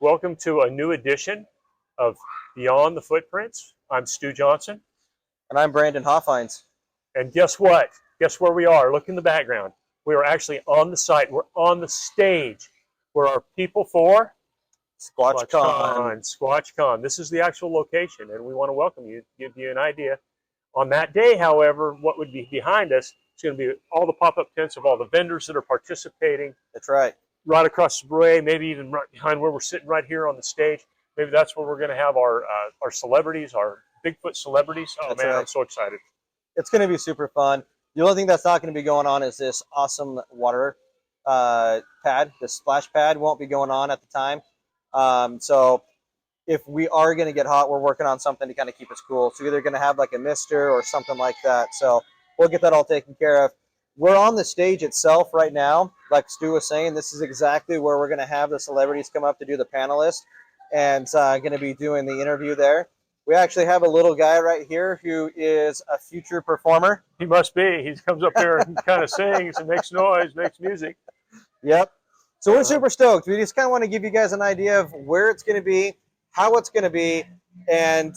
Welcome to a new edition of Beyond the Footprints. I'm Stu Johnson. And I'm Brandon Hoffines. And guess what? Guess where we are? Look in the background. We are actually on the site. We're on the stage where our people for Squatchcon. Squatchcon. This is the actual location, and we want to welcome you, give you an idea. On that day, however, what would be behind us is going to be all the pop-up tents of all the vendors that are participating. That's right. Right across the way, maybe even right behind where we're sitting right here on the stage. Maybe that's where we're going to have our celebrities, our Bigfoot celebrities. Oh, that's man, right. I'm so excited. It's going to be super fun. The only thing that's not going to be going on is this awesome water pad. The splash pad won't be going on at the time. So if we are going to get hot, we're working on something to kind of keep us cool. So either going to have like a mister or something like that. So we'll get that all taken care of. We're on the stage itself right now. Like Stu was saying, this is exactly where we're going to have the celebrities come up to do the panelist and going to be doing the interview there. We actually have a little guy right here who is a future performer. He must be. He comes up here and kind of sings and makes noise, makes music. Yep. So we're super stoked. We just kind of want to give you guys an idea of where it's going to be, how it's going to be, and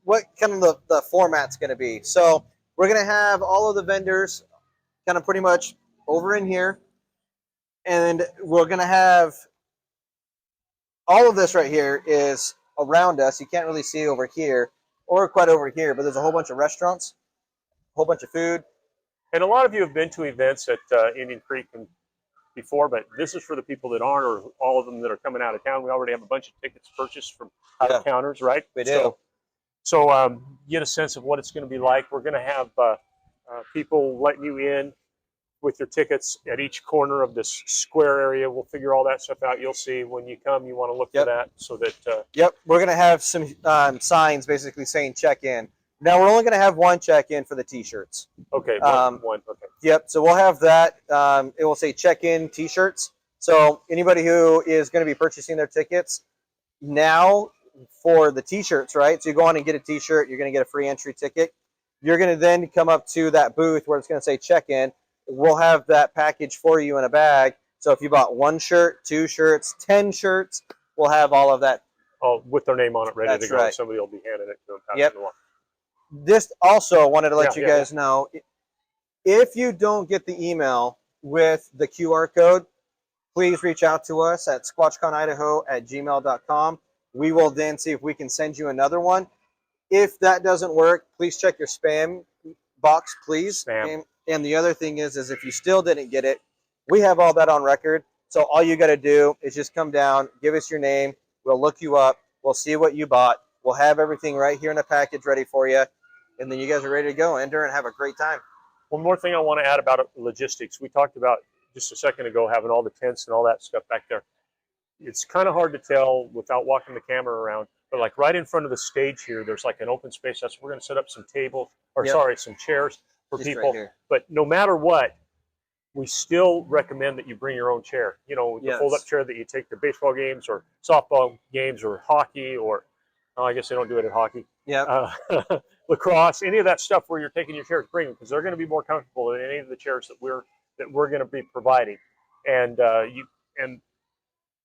what kind of the format's going to be. So we're going to have all of the vendors kind of pretty much over in here, and we're going to have all of this right here is around us. You can't really see over here or quite over here, but there's a whole bunch of restaurants, a whole bunch of food. And a lot of you have been to events at Indian Creek before, but this is for the people that aren't, or all of them that are coming out of town. We already have a bunch of tickets purchased from out of towners, right? We do. So get a sense of what it's going to be like. We're going to have people letting you in with your tickets at each corner of this square area. We'll figure all that stuff out. You'll see when you come, you want to look for that so that... Yep, we're going to have some signs basically saying check-in. Now, we're only going to have one check-in for the T-shirts. Okay, one. Okay. Yep, so we'll have that. It will say check-in T-shirts. So anybody who is going to be purchasing their tickets now for the T-shirts, right? So you go on and get a T-shirt. You're going to get a free entry ticket. You're going to then come up to that booth where it's going to say check-in. We'll have that package for you in a bag. So if you bought 1 shirt, 2 shirts, 10 shirts, we'll have all of that. Oh, with their name on it, ready to go. Right. Somebody will be handing it to them. Yep. This also wanted to let you guys know, if you don't get the email with the QR code, please reach out to us at squatchconidaho@gmail.com. We will then see if we can send you another one. If that doesn't work, please check your spam box, please. Spam. And the other thing is if you still didn't get it, we have all that on record. So all you got to do is just come down, give us your name. We'll look you up. We'll see what you bought. We'll have everything right here in a package ready for you. And then you guys are ready to go, enter, and have a great time. One more thing I want to add about logistics. We talked about just a second ago having all the tents and all that stuff back there. It's kind of hard to tell without walking the camera around. But like right in front of the stage here, there's like an open space. That's where we're going to set up some tables, or some chairs for just people. Right, but no matter what, we still recommend that you bring your own chair. You know, the fold-up chair that you take to baseball games or softball games or hockey, or I guess they don't do it at hockey. Yeah. Lacrosse, any of that stuff where you're taking your chairs, bring them, because they're going to be more comfortable than any of the chairs that we're going to be providing. And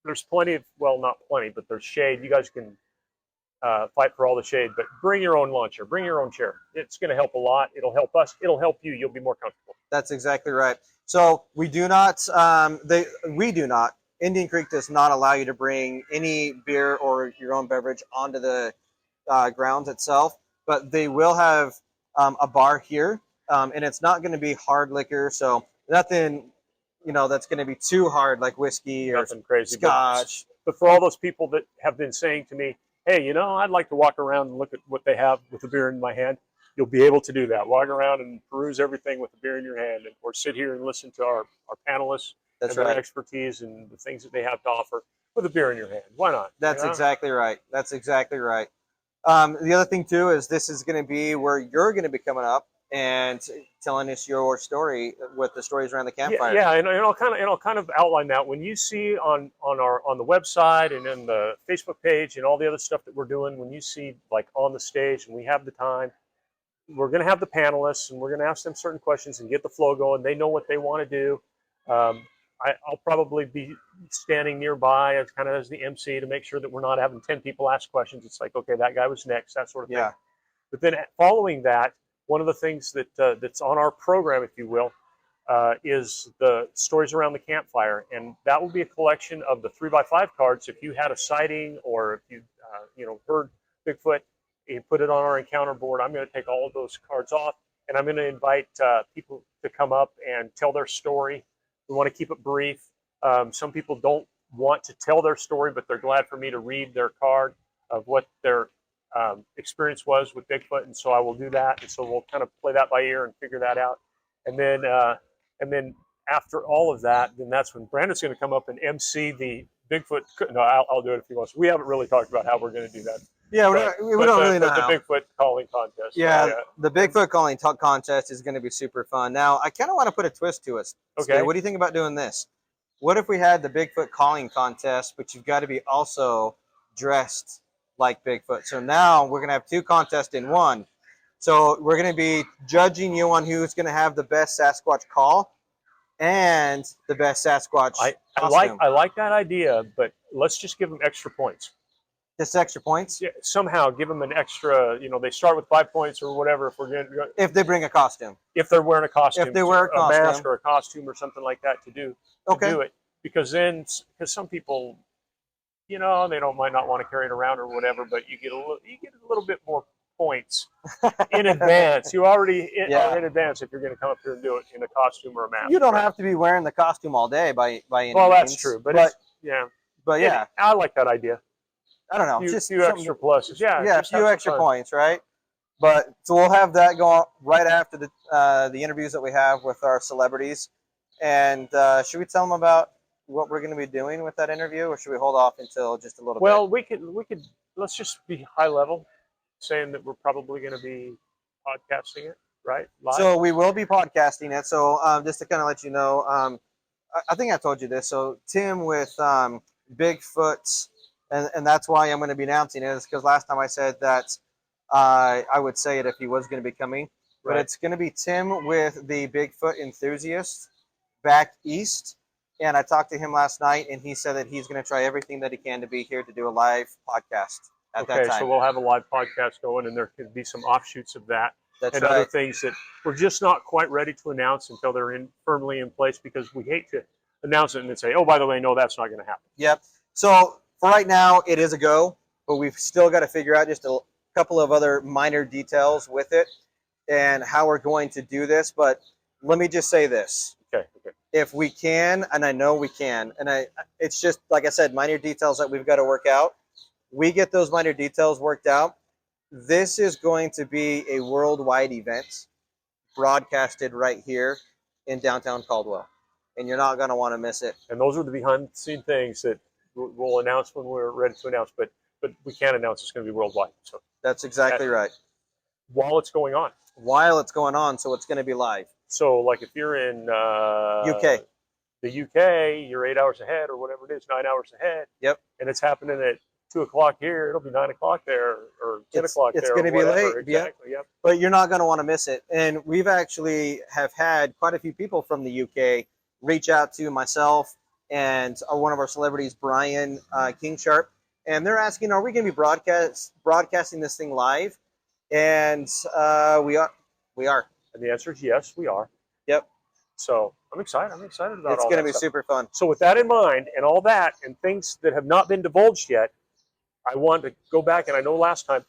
there's plenty of, well, not plenty, but there's shade. You guys can fight for all the shade, but bring your own lawn chair, bring your own chair. It's going to help a lot. It'll help us. It'll help you. You'll be more comfortable. That's exactly right. So we do not, Indian Creek does not allow you to bring any beer or your own beverage onto the grounds itself, but they will have a bar here, and it's not going to be hard liquor, so nothing, that's going to be too hard, like whiskey or nothing crazy, scotch. But for all those people that have been saying to me, hey, I'd like to walk around and look at what they have with the beer in my hand, you'll be able to do that. Walk around and peruse everything with the beer in your hand, or sit here and listen to our panelists and their expertise and the things that they have to offer with a beer in your hand. Why not? That's exactly right. That's exactly right. The other thing, too, is this is going to be where you're going to be coming up and telling us your story with the stories around the campfire. Yeah, and I'll kind of outline that. When you see on the website and in the Facebook page and all the other stuff that we're doing, when you see like on the stage and we have the time, we're going to have the panelists and we're going to ask them certain questions and get the flow going. They know what they want to do. I'll probably be standing nearby as kind of as the MC to make sure that we're not having 10 people ask questions. It's like, okay, that guy was next, that sort of thing. Yeah. But then following that, one of the things that that's on our program, if you will, is the stories around the campfire, and that will be a collection of the 3x5 cards. If you had a sighting or if you heard Bigfoot, you put it on our encounter board. I'm going to take all of those cards off, and I'm going to invite people to come up and tell their story. We want to keep it brief. Some people don't want to tell their story, but they're glad for me to read their card of what their experience was with Bigfoot, and so I will do that. And so we'll kind of play that by ear and figure that out. And then after all of that, then that's when Brandon's going to come up and MC the Bigfoot. No, I'll do it if he wants. We haven't really talked about how we're going to do that. Yeah, we don't really know how. The Bigfoot calling contest. Yeah, the Bigfoot calling contest is going to be super fun. Now, I kind of want to put a twist to it. Okay. What do you think about doing this? What if we had the Bigfoot calling contest, but you've got to be also dressed like Bigfoot? So now we're going to have two contests in one. So we're going to be judging you on who's going to have the best Sasquatch call and the best Sasquatch costume. I like that idea, but let's just give them extra points. Just extra points? Yeah, somehow give them an extra, they start with 5 points or whatever if we're going to, if they bring a costume. If they're wearing a costume. If they wear a mask or a costume or something like that to do it. Because some people, they might not want to carry it around or whatever, but you get a little bit more points in advance. You already are in advance if you're going to come up here and do it in a costume or a mask. You don't have to be wearing the costume all day by any Well, means. that's true, but I like that idea. I don't know, just a few extra pluses. Yeah, a few extra points, right? But so we'll have that go on right after the interviews that we have with our celebrities. And should we tell them about what we're going to be doing with that interview, or should we hold off until just a little bit? Well, we could. Let's just be high level, saying that we're probably going to be podcasting it, right? Live? So we will be podcasting it. So just to kind of let you know, I think I told you this. So Tim with Bigfoot. And that's why I'm going to be announcing it, is because last time I said that I would say it if he was going to be coming. Right. But it's going to be Tim with the Bigfoot enthusiast back east. And I talked to him last night, and he said that he's going to try everything that he can to be here to do a live podcast at that time. Okay, so we'll have a live podcast going, and there could be some offshoots of that. That's and right. Other things that we're just not quite ready to announce until they're firmly in place, because we hate to announce it and then say, oh, by the way, no, that's not going to happen. Yep. So for right now, it is a go, but we've still got to figure out just a couple of other minor details with it and how we're going to do this. But let me just say this. Okay. If we can, and I know we can, and it's just, like I said, minor details that we've got to work out. We get those minor details worked out. This is going to be a worldwide event broadcasted right here in downtown Caldwell, and you're not going to want to miss it. And those are the behind-the-scene things that we'll announce when we're ready to announce, but we can't announce it's going to be worldwide. So that's exactly right. While it's going on. So it's going to be live. So, like if you're in UK, the UK, you're 8 hours ahead or whatever it is, 9 hours ahead. Yep. And it's happening at 2 o'clock here. It'll be 9 o'clock there, or 10 o'clock there. It's going to be late. Exactly. Yep. But you're not going to want to miss it. And we've actually have had quite a few people from the UK reach out to myself and one of our celebrities, Brian Kingsharp, and they're asking, are we going to be broadcasting this thing live? And we are. And the answer is yes, we are. Yep. So I'm excited. I'm excited about it's all going that to be stuff. super fun. So with that in mind and all that and things that have not been divulged yet, I want to go back, and I know last time,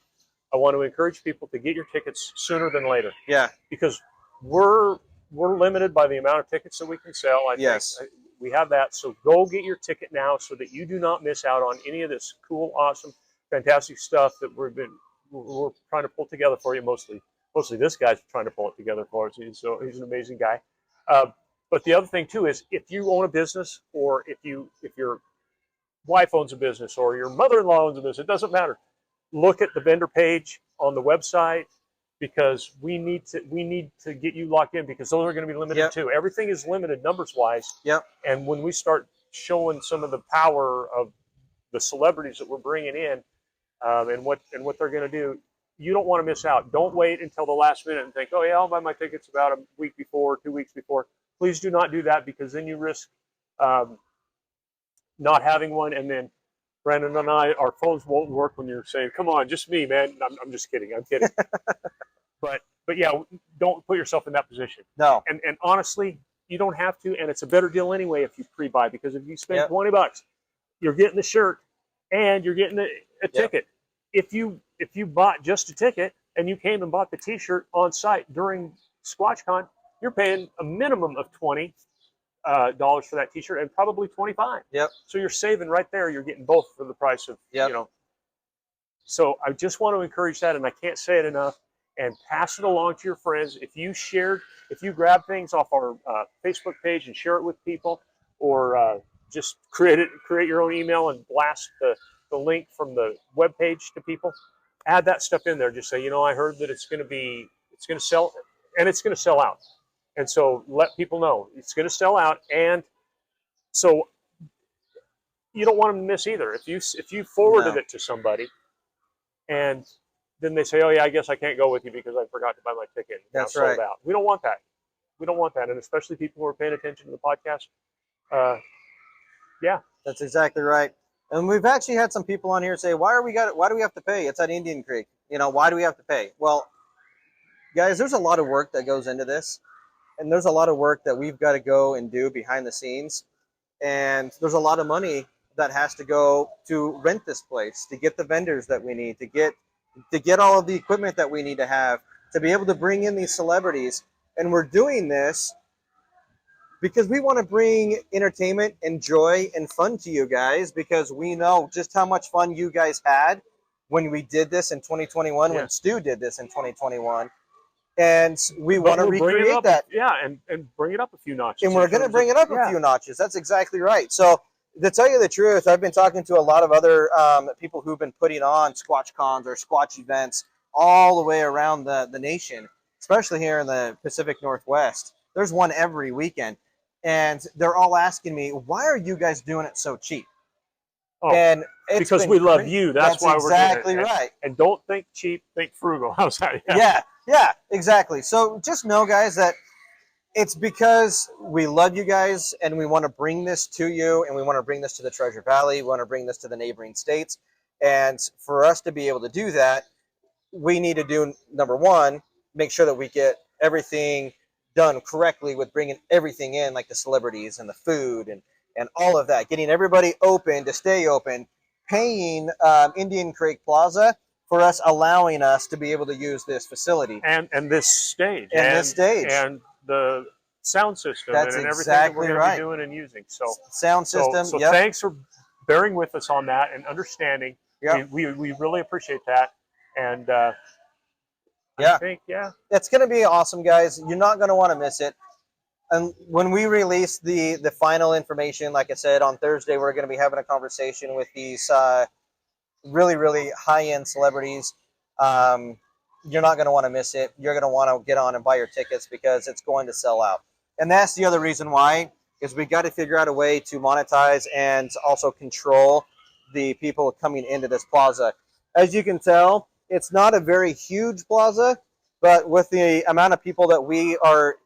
I want to encourage people to get your tickets sooner than later. Yeah. Because we're limited by the amount of tickets that we can sell. I think we have that. So go get your ticket now so that you do not miss out on any of this cool, awesome, fantastic stuff that we're trying to pull together for you. Mostly this guy's trying to pull it together for us. He's an amazing guy. But the other thing too is, if you own a business, or if your wife owns a business, or your mother-in-law owns a business, it doesn't matter. Look at the vendor page on the website, because we need to get you locked in, because those are going to be limited too. Everything is limited numbers-wise. Yep. And when we start showing some of the power of the celebrities that we're bringing in, and what they're going to do, you don't want to miss out. Don't wait until the last minute and think, oh yeah, I'll buy my tickets about a week before, 2 weeks before. Please do not do that, because then you risk not having one, and then Brandon and I, our phones won't work when you're saying, "Come on, just me, man." I'm just kidding. I'm kidding. but yeah, don't put yourself in that position. No. And honestly, you don't have to, and it's a better deal anyway if you pre-buy, because if you spend $20, you're getting the shirt and you're getting a ticket. If you bought just a ticket and you came and bought the T-shirt on site during Squatchcon, you're paying a minimum of $20 for that T-shirt, and probably 25. Yep. So you're saving right there. You're getting both for the price of you know. So I just want to encourage that, and I can't say it enough. And pass it along to your friends. If you grab things off our Facebook page and share it with people, or just create your own email and blast the link from the web page to people, add that stuff in there. Just say, I heard that it's going to sell, and it's going to sell out. And so let people know it's going to sell out. And so you don't want them to miss either. If you forwarded it to somebody, and then they say, "Oh yeah, I guess I can't go with you because I forgot to buy my ticket. That's right. Sold out." We don't want that. We don't want that, and especially people who are paying attention to the podcast. Yeah, that's exactly right. And we've actually had some people on here say, "Why do we have to pay? It's at Indian Creek. Why do we have to pay?" Well, guys, there's a lot of work that goes into this, and there's a lot of work that we've got to go and do behind the scenes, and there's a lot of money that has to go to rent this place, to get the vendors that we need, to get all of the equipment that we need to have, to be able to bring in these celebrities. And we're doing this because we want to bring entertainment and joy and fun to you guys, because we know just how much fun you guys had when we did this in 2021, when Stu did this in 2021. And we want to recreate that. Yeah, and bring it up a few notches. And we're going to bring it up a few notches. That's exactly right. So to tell you the truth, I've been talking to a lot of other people who've been putting on Squatchcons or Squatch events all the way around the nation, especially here in the Pacific Northwest. There's one every weekend. And they're all asking me, why are you guys doing it so cheap? Oh, and because we love you. That's why we're doing it. Exactly right. And don't think cheap, think frugal. How's that? Yeah, exactly. So just know, guys, that it's because we love you guys and we want to bring this to you, and we want to bring this to the Treasure Valley. We want to bring this to the neighboring states. And for us to be able to do that, we need to do, number one, make sure that we get everything done correctly with bringing everything in, like the celebrities and the food and all of that, getting everybody open to stay open, paying Indian Creek Plaza for us, allowing us to be able to use this facility. And this stage. And the sound system. That's and everything exactly that we're going to be doing and using. So sound system. So thanks for bearing with us on that and understanding. Yep. We really appreciate that. And I think, it's going to be awesome, guys. You're not going to want to miss it. And when we release the final information, like I said, on Thursday, we're going to be having a conversation with these really, really high-end celebrities. You're not going to want to miss it. You're going to want to get on and buy your tickets because it's going to sell out. And that's the other reason why, is we got to figure out a way to monetize and also control the people coming into this plaza. As you can tell, it's not a very huge plaza, but with the amount of people that we are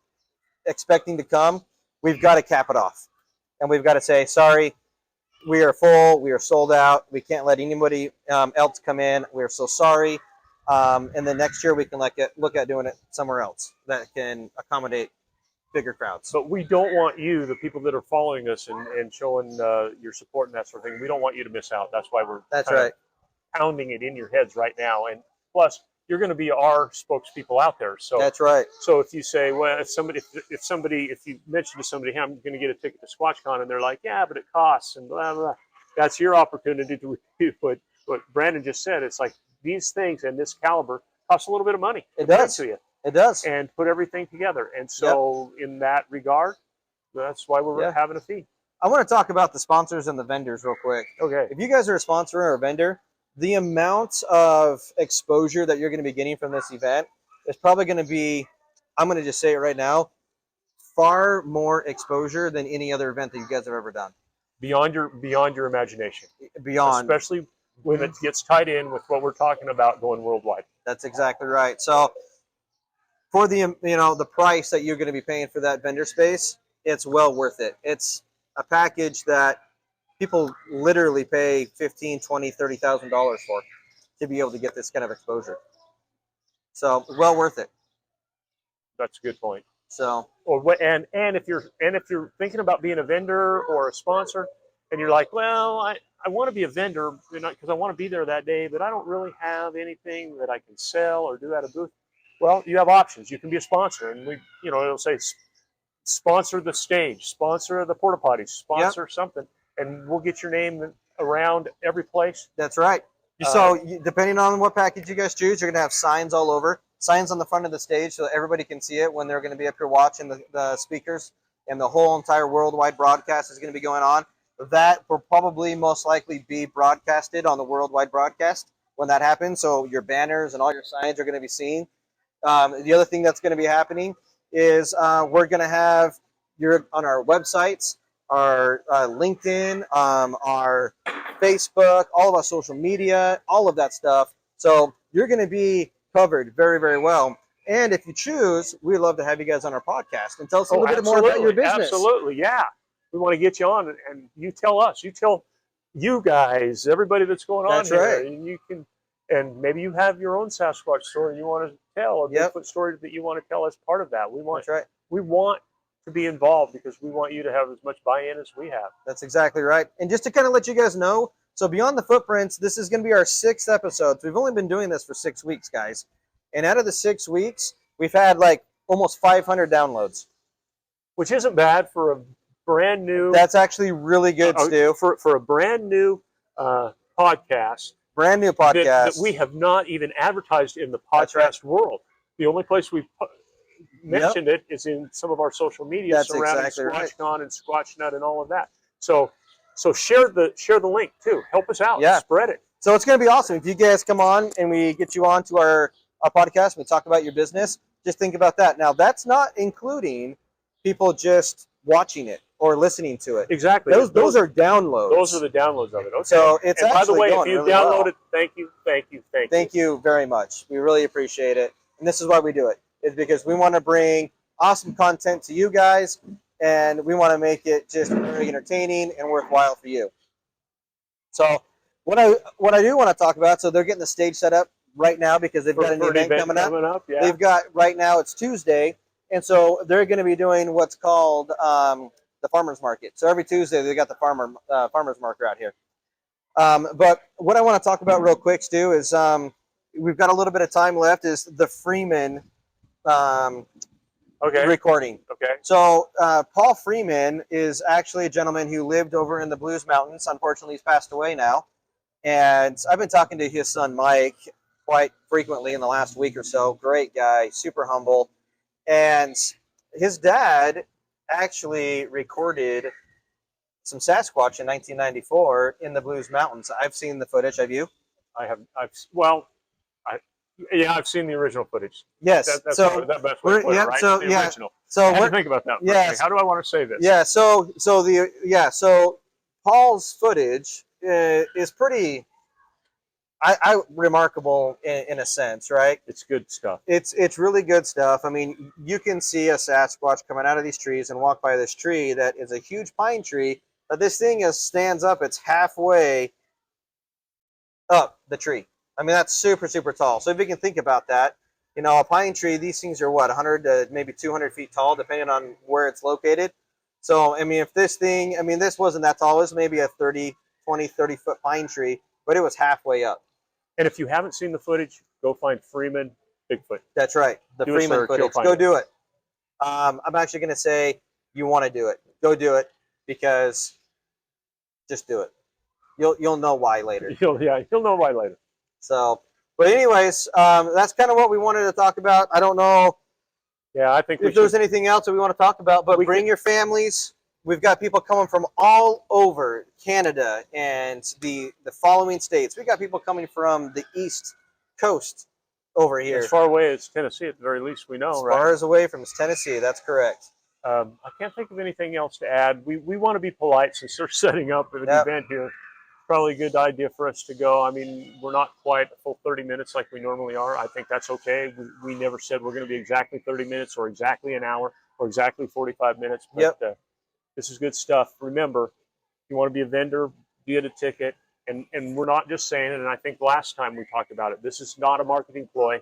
expecting to come, we've got to cap it off. And we've got to say, sorry, we are full, we are sold out, we can't let anybody else come in, we're so sorry. And then next year we can look at doing it somewhere else that can accommodate bigger crowds. But we don't want you, the people that are following us and showing your support and that sort of thing, we don't want you to miss out. That's why we're pounding it in your heads right now. And plus, you're going to be our spokespeople out there. So that's right. So if you say, well, if you mention to somebody, hey, I'm going to get a ticket to Squatchcon, and they're like, yeah, but it costs and blah, blah, blah. That's your opportunity to repeat what Brandon just said. It's like these things and this caliber cost a little bit of money. It does. To you. It does. And put everything together. And so in that regard, that's why we're having a fee. I want to talk about the sponsors and the vendors real quick. Okay. If you guys are a sponsor or a vendor, the amount of exposure that you're going to be getting from this event is probably going to be, I'm going to just say it right now, far more exposure than any other event that you guys have ever done. Beyond your imagination. Beyond. Especially when it gets tied in with what we're talking about going worldwide. That's exactly right. So for the the price that you're going to be paying for that vendor space, it's well worth it. It's a package that people literally pay $15, $20, $30,000 for to be able to get this kind of exposure. So well worth it. That's a good point. So, And if you're thinking about being a vendor or a sponsor, and you're like, well, I want to be a vendor because I want to be there that day, but I don't really have anything that I can sell or do at a booth. Well, you have options. You can be a sponsor, and it'll say sponsor the stage, sponsor the porta potties, sponsor something, and we'll get your name around every place. That's right. So depending on what package you guys choose, you're going to have signs all over, signs on the front of the stage so everybody can see it when they're going to be up here watching the speakers, and the whole entire worldwide broadcast is going to be going on. That will probably most likely be broadcasted on the worldwide broadcast when that happens. So your banners and all your signs are going to be seen. The other thing that's going to be happening is we're going to have on our websites, our LinkedIn, our Facebook, all of our social media, all of that stuff. So you're going to be covered very, very well. And if you choose, we'd love to have you guys on our podcast and tell us a little bit more about your business. Absolutely, yeah. We want to get you on, and you tell us. You tell you guys, everybody that's going on That's here, right. and you can. And maybe you have your own Sasquatch story you want to tell, a Bigfoot story that you want to tell as part of that. We want to be involved because we want you to have as much buy-in as we have. That's exactly right. And just to kind of let you guys know, so Beyond the Footprints, this is going to be our 6th episode. So we've only been doing this for 6 weeks, guys. And out of the 6 weeks, we've had like almost 500 downloads. Which isn't bad for a brand new... That's actually really good, Stu. For a brand new podcast. Brand new podcast. That we have not even advertised in the podcast world. The only place we've mentioned it is in some of our social media surrounding Squatchcon and Squatchnut and all of that. So share the link too. Help us out. Yeah. Spread it. So it's going to be awesome. If you guys come on and we get you on to our podcast and we talk about your business, just think about that. Now, that's not including people just watching it or listening to it. Exactly. Those are downloads. Those are the downloads of it. Okay. So it's and actually by the way, if you really downloaded, thank you. Thank you very much. We really appreciate it. And this is why we do it. It's because we want to bring awesome content to you guys, and we want to make it just very entertaining and worthwhile for you. So what I do want to talk about, so they're getting the stage set up right now because they've got an event coming up. Yeah. They've got, right now it's Tuesday, and so they're going to be doing what's called the farmer's market. So every Tuesday they got the farmer's market out here. But what I want to talk about real quick, Stu, is we've got a little bit of time left, is the Freeman recording. Okay. So Paul Freeman is actually a gentleman who lived over in the Blues Mountains. Unfortunately, he's passed away now. And I've been talking to his son, Mike, quite frequently in the last week or so. Great guy, super humble. And his dad actually recorded some Sasquatch in 1994 in the Blues Mountains. I've seen the footage. Have you? I have. I've seen the original footage. Yes. That's so the best way to put it, right? So, the original. So I had to think about that. Yes. How do I want to say this? Yeah. So Paul's footage is pretty remarkable in a sense, right? It's good stuff. It's really good stuff. I mean, you can see a Sasquatch coming out of these trees and walk by this tree that is a huge pine tree, but this thing stands up. It's halfway up the tree. I mean, that's super, super tall. So if you can think about that, you know, a pine tree, these things are what, 100 to maybe 200 feet tall, depending on where it's located. So, I mean, if this thing, I mean, this wasn't that tall. It was maybe a 30 foot pine tree, but it was halfway up. And if you haven't seen the footage, go find Freeman Bigfoot. That's right. The Freeman footage. Go do it. I'm actually going to say you want to do it. Go do it, because just do it. You'll know why later. You'll know why later. So, but anyways, that's kind of what we wanted to talk about. I don't know. Yeah, I think if there's anything else that we want to talk about, but bring your families. We've got people coming from all over Canada and the following states. We got people coming from the East Coast over here. As far away as Tennessee, at the very least, we know, right? As far as away from Tennessee, that's correct. I can't think of anything else to add. We want to be polite since they're setting up an event here. Probably a good idea for us to go. I mean, we're not quite a full 30 minutes like we normally are. I think that's okay. We never said we're going to be exactly 30 minutes or exactly an hour or exactly 45 minutes. But This is good stuff. Remember, if you want to be a vendor, get a ticket. And we're not just saying it, and I think last time we talked about it, this is not a marketing ploy.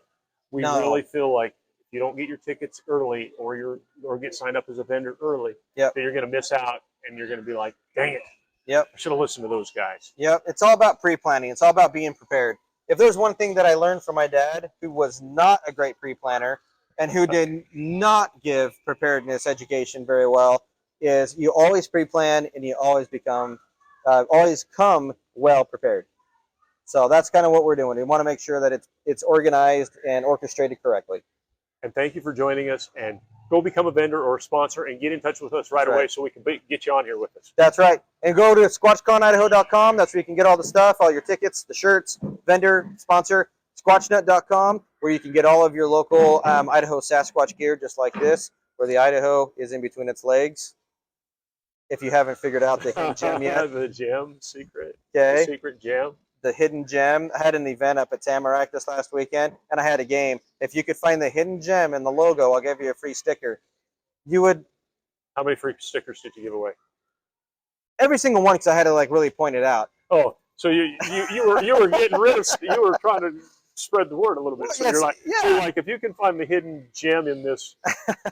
We No. really feel like if you don't get your tickets early or get signed up as a vendor early, Yep. then you're going to miss out and you're going to be like, dang it. Yep. I should have listened to those guys. Yep. It's all about pre-planning. It's all about being prepared. If there's one thing that I learned from my dad, who was not a great pre-planner and who did not give preparedness education very well, is you always pre-plan and you always come well prepared. So that's kind of what we're doing. We want to make sure that it's organized and orchestrated correctly. And thank you for joining us. And go become a vendor or a sponsor and get in touch with us right away so we can get you on here with us. That's right. And go to squatchconidaho.com. That's where you can get all the stuff, all your tickets, the shirts, vendor, sponsor. Squatchnut.com, where you can get all of your local Idaho Sasquatch gear, just like this, where the Idaho is in between its legs. If you haven't figured out the hidden gem yet. The gem secret. Okay. The secret gem. The hidden gem. I had an event up at Tamarack this last weekend, and I had a game. If you could find the hidden gem in the logo, I'll give you a free sticker. You would. How many free stickers did you give away? Every single one, because I had to like really point it out. Oh, so you were getting rid of, you were trying to spread the word a little bit. So you're like, if you can find the hidden gem in this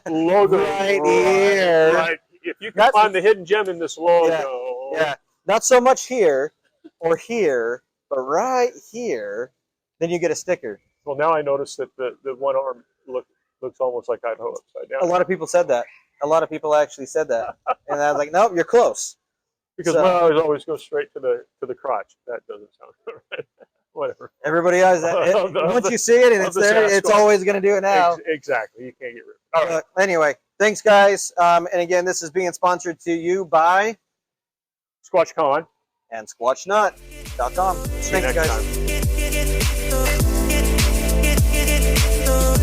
logo right here, right? If you can find the hidden gem in this logo, yeah, not so much here or here, but right here, then you get a sticker. Well, now I notice that the one arm looks almost like Idaho upside down. A lot of people said that. A lot of people actually said that, and I was like, nope, you're close. Because my eyes always go straight to the crotch. That doesn't sound right. Whatever. Everybody has that. Once you see it and it's there, it's always going to do it now. Exactly. You can't get rid of it. All right. Anyway, thanks, guys. And again, this is being sponsored to you by Squatchcon and Squatchnut.com. See you next time.